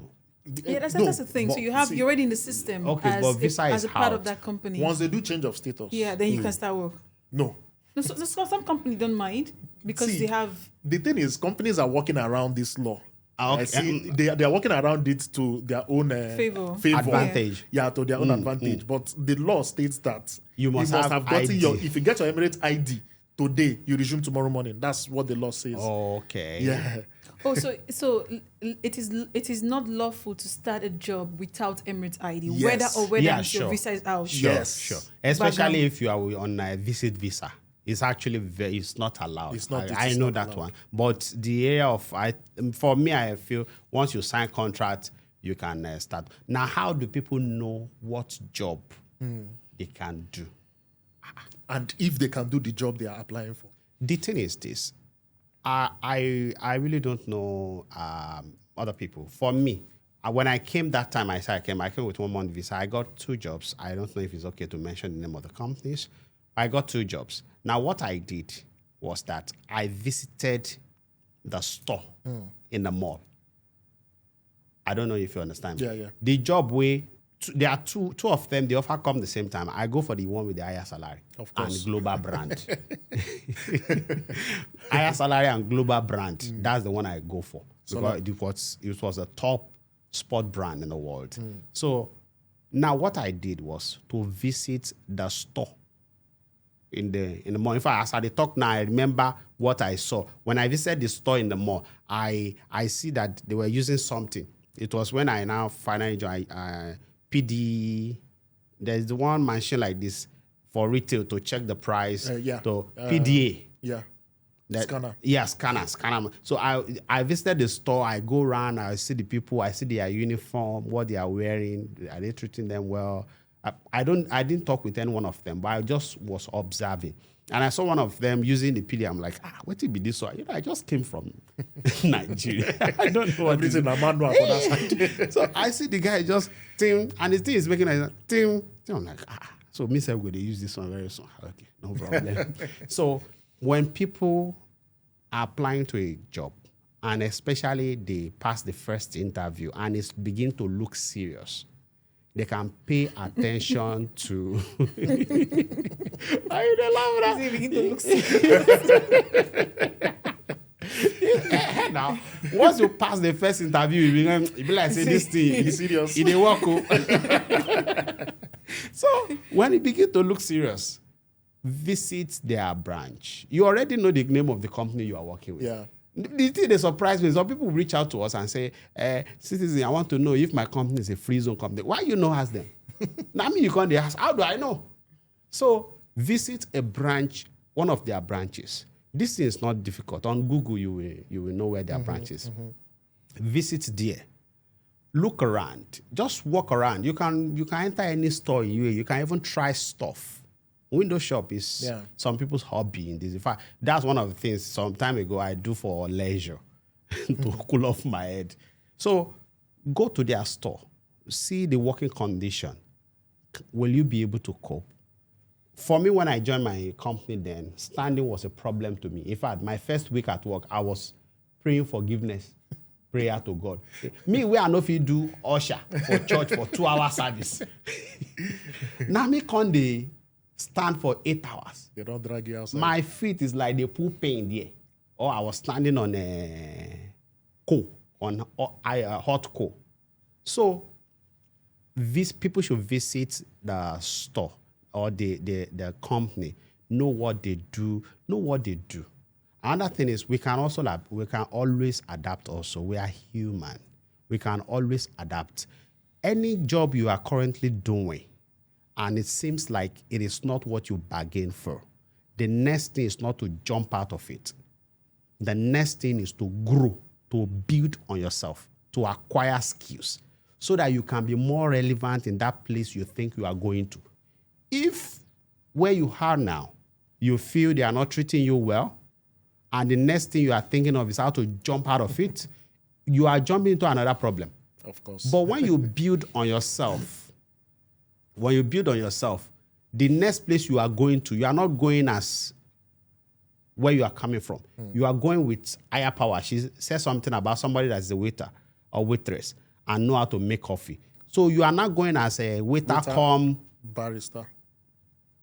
Yeah, that's the thing. So but you're already in the system Okay, but visa as is a part out. of that company. Once they do change of status. Yeah, then you can start work. No. No, so some company don't mind because See, they have. The thing is, companies are working around this law. Okay. I see they are working around it to their own Favor. Advantage. Yeah, to their own advantage. But the law states that You must have gotten ID. if you get your Emirate ID today, you resume tomorrow morning. That's what the law says. Okay. Yeah. Oh, so it is not lawful to start a job without Emirates ID, Yes. whether Yeah, your sure. visa is out. Sure, Yes. sure. Especially Background. if you are on a visit visa. It's actually it's not allowed. It's not- I it's know not that allowed. one. But the area of, for me, I feel once you sign contract, you can start. Now, how do people know what job they can do? And if they can do the job they are applying for. The thing is this. I really don't know other people. For me, when I came that time, I came with 1 month visa. I got 2 jobs. I don't know if it's okay to mention the name of the companies. I got 2 jobs. Now, what I did was that I visited the store in the mall. I don't know if you understand me. Yeah. The job there are two of them. The offer come the same time. I go for the one with the higher salary Of course. and global brand. Higher salary and global brand. That's the one I go for because it was a top sport brand in the world. So now what I did was to visit the store in the mall. In fact, as I talk now, I remember what I saw. When I visited the store in the mall, I see that they were using something. It was when I now finally joined PD. There's the one machine like this for retail to check the price. To PDA. Yeah. Scanner. Yeah, scanner. So I visited the store. I go around. I see the people. I see their uniform, what they are wearing. Are they treating them well? I didn't talk with any one of them, but I just was observing. And I saw one of them using the PD. I'm like, what will be this one? I just came from Nigeria. I don't know what this is. Everything a manual for that side. So I see the guy just ting, and the thing is making like ting. I'm like, so me say, they use this one very soon. Okay, no problem. So when people are applying to a job, and especially they pass the first interview and it's begin to look serious, they can pay attention to. Are you the laugh? They begin to look serious. Now, once you pass the first interview, you be like, say this thing It's serious. It dey work. So when it begin to look serious, visit their branch. You already know the name of the company you are working with. Yeah. The thing that surprised me is some people reach out to us and say, citizen, I want to know if my company is a free zone company. Why you know ask them? Now, you can't ask, how do I know? So visit a branch, one of their branches. This thing is not difficult. On Google, you will know where their branch is. Visit there. Look around. Just walk around. You can enter any store in UAE. You can even try stuff. Window shop is some people's hobby in this. In fact, that's one of the things some time ago I do for leisure to cool off my head. So go to their store, see the working condition. Will you be able to cope? For me, when I joined my company then, standing was a problem to me. In fact, my first week at work, I was praying forgiveness, prayer to God. Me, where I know if you do usher for church for 2-hour service. Now me come dey stand for 8 hours. They don't drag you outside. My feet is like they put pain there. Or I was standing on a coal, on hot coal. So these people should visit the store or the company, know what they do. Another thing is we can always adapt also. We are human. We can always adapt. Any job you are currently doing, and it seems like it is not what you bargained for, the next thing is not to jump out of it. The next thing is to grow, to build on yourself, to acquire skills, so that you can be more relevant in that place you think you are going to. If where you are now, you feel they are not treating you well, and the next thing you are thinking of is how to jump out of it, you are jumping into another problem. Of course. But when you build on yourself, the next place you are going to, you are not going as where you are coming from. You are going with higher power. She says something about somebody that's a waiter or waitress and know how to make coffee. So you are not going as a waiter come barista.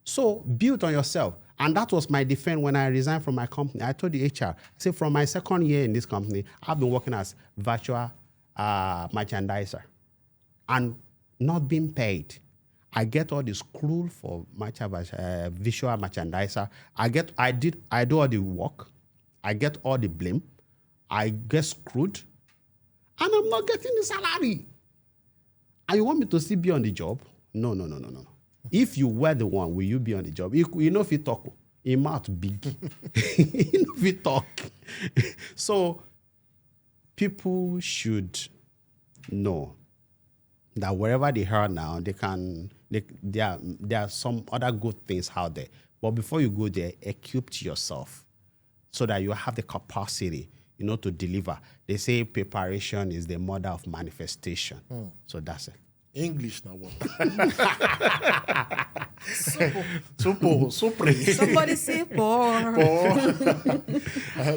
So build on yourself. And that was my defense when I resigned from my company. I told the HR, I said, from my second year in this company, I've been working as virtual merchandiser and not being paid. I get all the scroll for visual merchandiser. I do all the work. I get all the blame. I get screwed. And I'm not getting the salary. And you want me to still be on the job? No. If you were the one, will you be on the job? You know if you talk, your mouth big. You know if you talk. So people should know that wherever they are now, there are some other good things out there. But before you go there, equip yourself so that you have the capacity, to deliver. They say preparation is the mother of manifestation. So that's it. English now what? Super. Somebody say poor.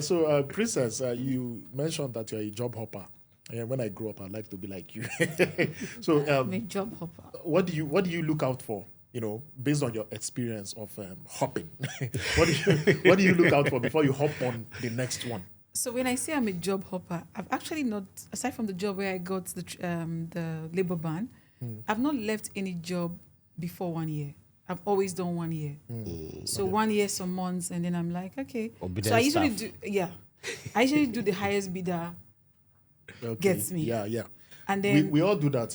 So, Princess, you mentioned that you're a job hopper. And when I grow up, I'd like to be like you. So, I'm a job hopper. What do you look out for? Based on your experience of hopping, what do you look out for before you hop on the next one? So when I say I'm a job hopper, I've actually not, aside from the job where I got the labor ban, I've not left any job before 1 year. I've always done 1 year. So 1 year, some months, and then I'm like, okay. So I usually do the highest bidder gets me. Yeah. And then we all do that.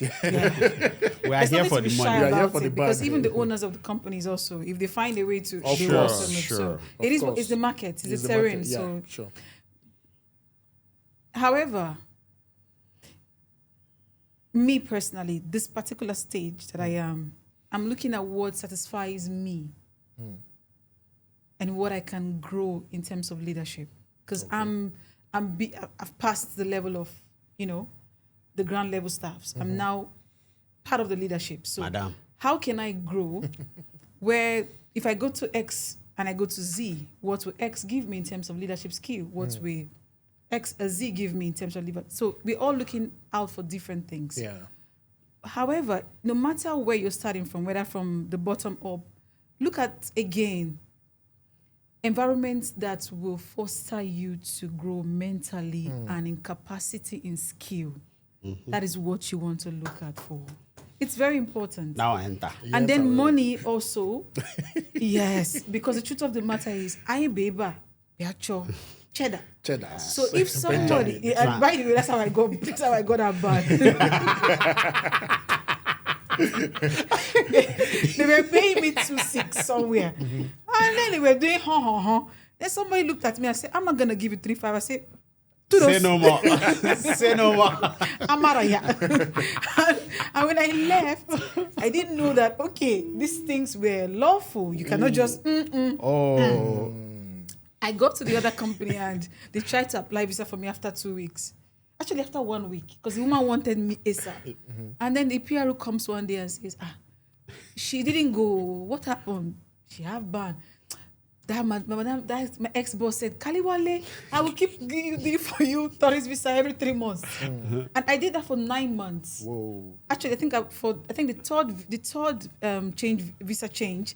We are here for the money. We are here for the because bag. even the owners of the companies also, if they find a way to, Of they course, will also move. sure. So Of it's the market, it's It's the the terrain. market. So, Sure. however, me personally, this particular stage that I am, I'm looking at what satisfies me and what I can grow in terms of leadership. Because I've passed the level of, the ground level staffs. I'm now part of the leadership. So Madam, how can I grow where if I go to X and I go to Z, what will X give me in terms of leadership skill? What will Z give me in terms of leadership? So we're all looking out for different things. Yeah. However, no matter where you're starting from, whether from the bottom up, look at, again, environments that will foster you to grow mentally and in capacity, in skill. That is what you want to look at for. It's very important. now I enter. And then money also. Yes, because the truth of the matter is, I baby, cheddar. Cheddar. So if somebody, and by the way, that's how I got that bad. They were paying me 2.6 somewhere, and then they were doing Then somebody looked at me and said, "I'm not gonna give you 3.5." I said, Say no more. Say no more. Amaraya. And when I left, I didn't know that, okay, these things were lawful. You cannot just, I got to the other company and they tried to apply visa for me after 2 weeks. Actually, after 1 week, because the woman wanted me ASAP. And then the PRO comes one day and says, she didn't go. What happened? She have ban. That my ex-boss said, Kaliwale, I will keep doing for you tourist visa every 3 months. And I did that for 9 months. Whoa. Actually, I think the third visa change,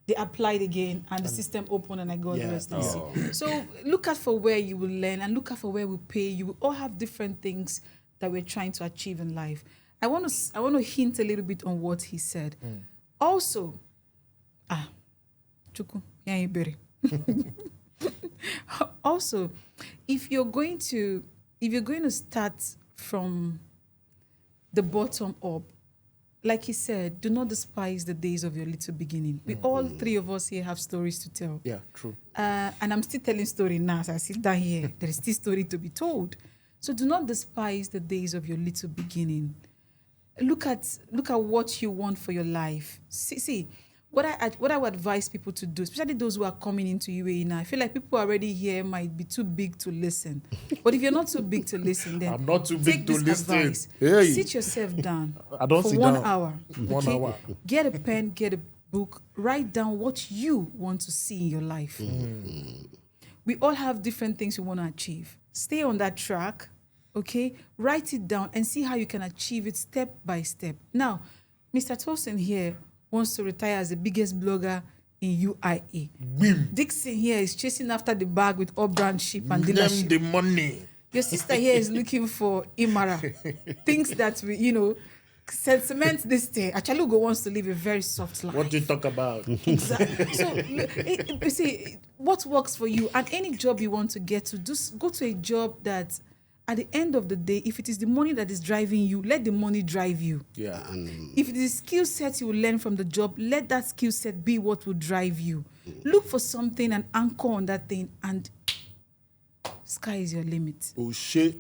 they applied again and the system opened and I got the residency. So look out for where you will learn and look out for where we pay. You will all have different things that we're trying to achieve in life. I want to hint a little bit on what he said. Also, Chuku. Also, if you're going to start from the bottom up, like he said, do not despise the days of your little beginning. We all three of us here have stories to tell. Yeah, true. And I'm still telling story now. As I sit down here, there is still story to be told. So do not despise the days of your little beginning. Look at what you want for your life. See. What I would advise people to do, especially those who are coming into UAE now, I feel like people already here might be too big to listen. But if you're not too big to listen, then I'm not too big take to this listen. advice. Hey. Sit yourself down I don't for sit 1 down. hour. 1 hour. Get a pen, get a book, write down what you want to see in your life. We all have different things we want to achieve. Stay on that track, okay? Write it down and see how you can achieve it step by step. Now, Mr. Tosin here wants to retire as the biggest blogger in UAE. Dixon here is chasing after the bag with all brand ship and dealership. The money. Your sister here is looking for Imara. Things that we, cement this thing. Achalugo wants to live a very soft life. What do you talk about? Exactly. So, see, what works for you and any job you want to get to, just go to a job that at the end of the day, if it is the money that is driving you, let the money drive you. Yeah. If it is skill set you will learn from the job, let that skill set be what will drive you. Look for something and anchor on that thing, and sky is your limit. Oh, shit.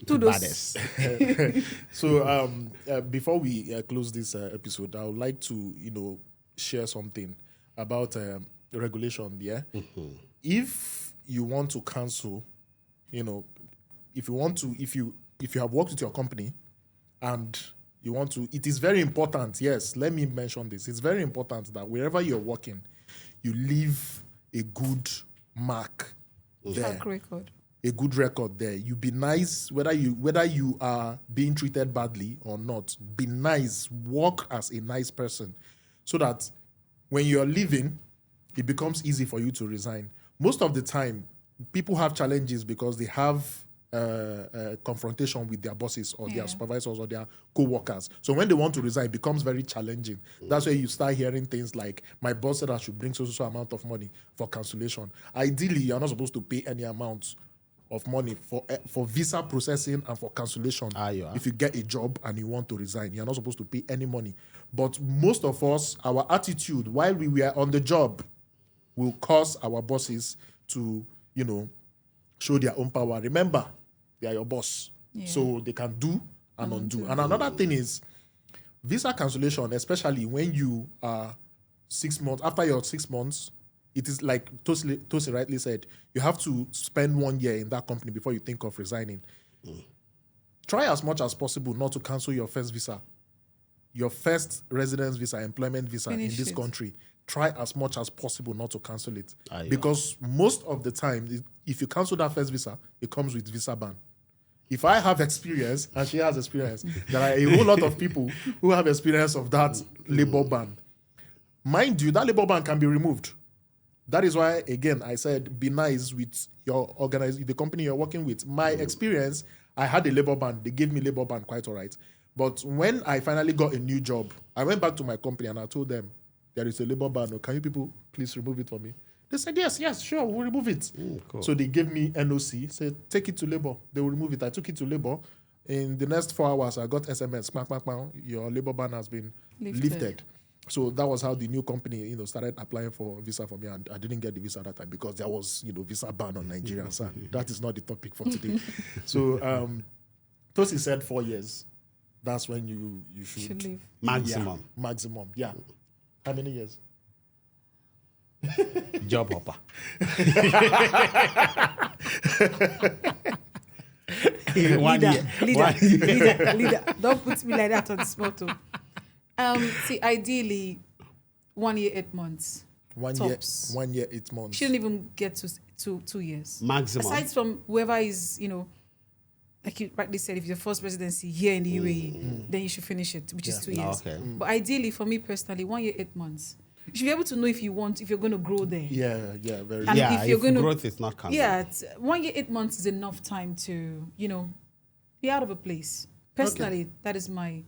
To those. So before we close this episode, I would like to, share something about regulation, yeah? If you want to cancel, if you have worked with your company and you want to, it is very important. Yes, let me mention this. It's very important that wherever you're working, you leave a good mark there. Track record. A good record there. You be nice, whether you are being treated badly or not. Be nice. Work as a nice person, so that when you're leaving, it becomes easy for you to resign. Most of the time, people have challenges because they have confrontation with their bosses or their supervisors or their co-workers. So when they want to resign, it becomes very challenging. That's where you start hearing things like, my boss said I should bring so amount of money for cancellation. Ideally, you're not supposed to pay any amount of money for visa processing and for cancellation. If you get a job and you want to resign, you're not supposed to pay any money. But most of us, our attitude while we were on the job will cause our bosses to, show their own power. Remember, they are your boss. So they can do and undo. And another thing is, visa cancellation, especially when you are 6 months, after your 6 months, it is like Tosi rightly said, you have to spend 1 year in that company before you think of resigning. Try as much as possible not to cancel your first visa, your first residence visa, employment visa in this country. Try as much as possible not to cancel it. Because most of the time, if you cancel that first visa, it comes with visa ban. If I have experience, and she has experience, there are a whole lot of people who have experience of that labor ban. Mind you, that labor ban can be removed. That is why, again, I said, be nice with your the company you're working with. My experience, I had a labor ban. They gave me labor ban quite all right. But when I finally got a new job, I went back to my company and I told them, there is a labor ban. Can you people please remove it for me? They said, yes, sure, we'll remove it. Cool. So they gave me NOC, said, take it to labor. They will remove it. I took it to labor. In the next 4 hours, I got SMS, your labor ban has been lifted. So that was how the new company, started applying for visa for me. And I didn't get the visa at that time because there was, visa ban on Nigerians. And that is not the topic for today. So Tosi said 4 years. That's when you should leave. Maximum. Yeah, maximum, yeah. How many years? Job hopper. Leader. Don't put me like that on the spot. See, ideally, 1 year, 8 months. Tops. 1 year, 8 months. Shouldn't even get to 2 years. Maximum. Aside from whoever is, like you rightly said, if your first presidency here in the UAE, then you should finish it, which is 2 years. Okay. But ideally, for me personally, 1 year, 8 months. You should be able to know if you're going to grow there. Yeah, very And Yeah, if you're going to growth is not coming. Yeah, 1 year, 8 months is enough time to, be out of a place. Personally, that is my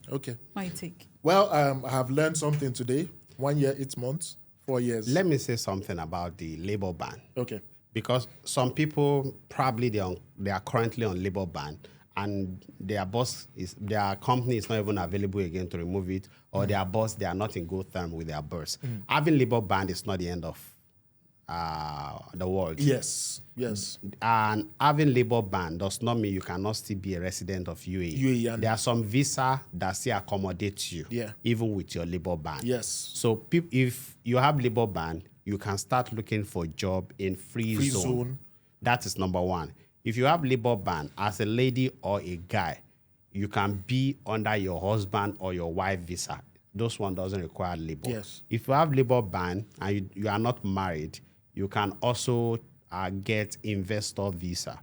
take. Well, I have learned something today. 1 year, 8 months, 4 years. Let me say something about the labor ban. Okay. Because some people probably they are currently on labor ban, and their company is not even available again to remove it, or their boss, they are not in good terms with their boss. Having labor ban is not the end of the world. Yes. And having labor ban does not mean you cannot still be a resident of UAE. There are some visa that still accommodate you, even with your labor ban. Yes. So if you have labor ban, you can start looking for job in free zone. That is number one. If you have labor ban, as a lady or a guy, you can be under your husband or your wife visa. Those one doesn't require labor. Yes. If you have labor ban and you are not married, you can also get investor visa.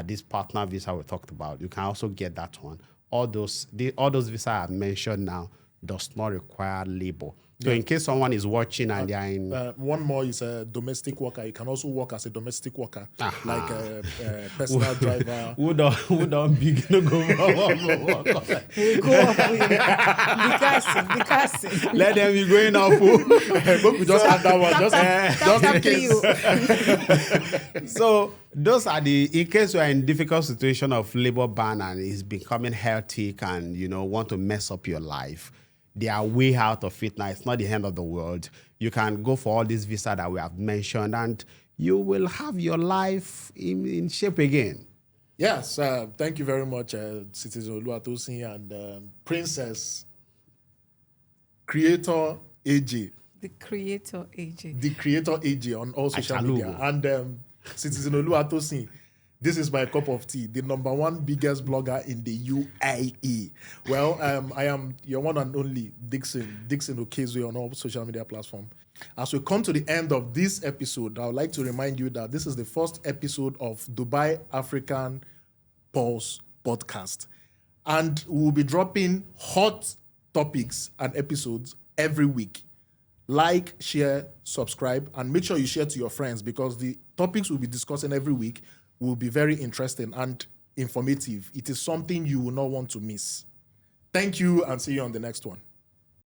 This partner visa we talked about. You can also get that one. All those visas I have mentioned now does not require labor. So in case someone is watching and they are in... one more is a domestic worker. You can also work as a domestic worker, like a personal driver. Who don't begin to go work? Be casting. Let them be going up. We just add that one. Just in case. So those are in case you are in difficult situation of labor ban and it's becoming hectic and want to mess up your life, they are way out of it now. It's not the end of the world. You can go for all these visas that we have mentioned and you will have your life in shape again. Yes, thank you very much, Citizen Oluwatosin and Princess Creator AJ. The Creator AJ. The Creator AJ on all social media. And Citizen Oluwatosin, this is my cup of tea, the #1 biggest blogger in the UAE. Well, I am your one and only Dixon Okezwe on all social media platforms. As we come to the end of this episode, I would like to remind you that this is the first episode of Dubai African Pulse podcast. And we'll be dropping hot topics and episodes every week. Like, share, subscribe, and make sure you share to your friends because the topics we'll be discussing every week will be very interesting and informative. It is something you will not want to miss. Thank you and see you on the next one.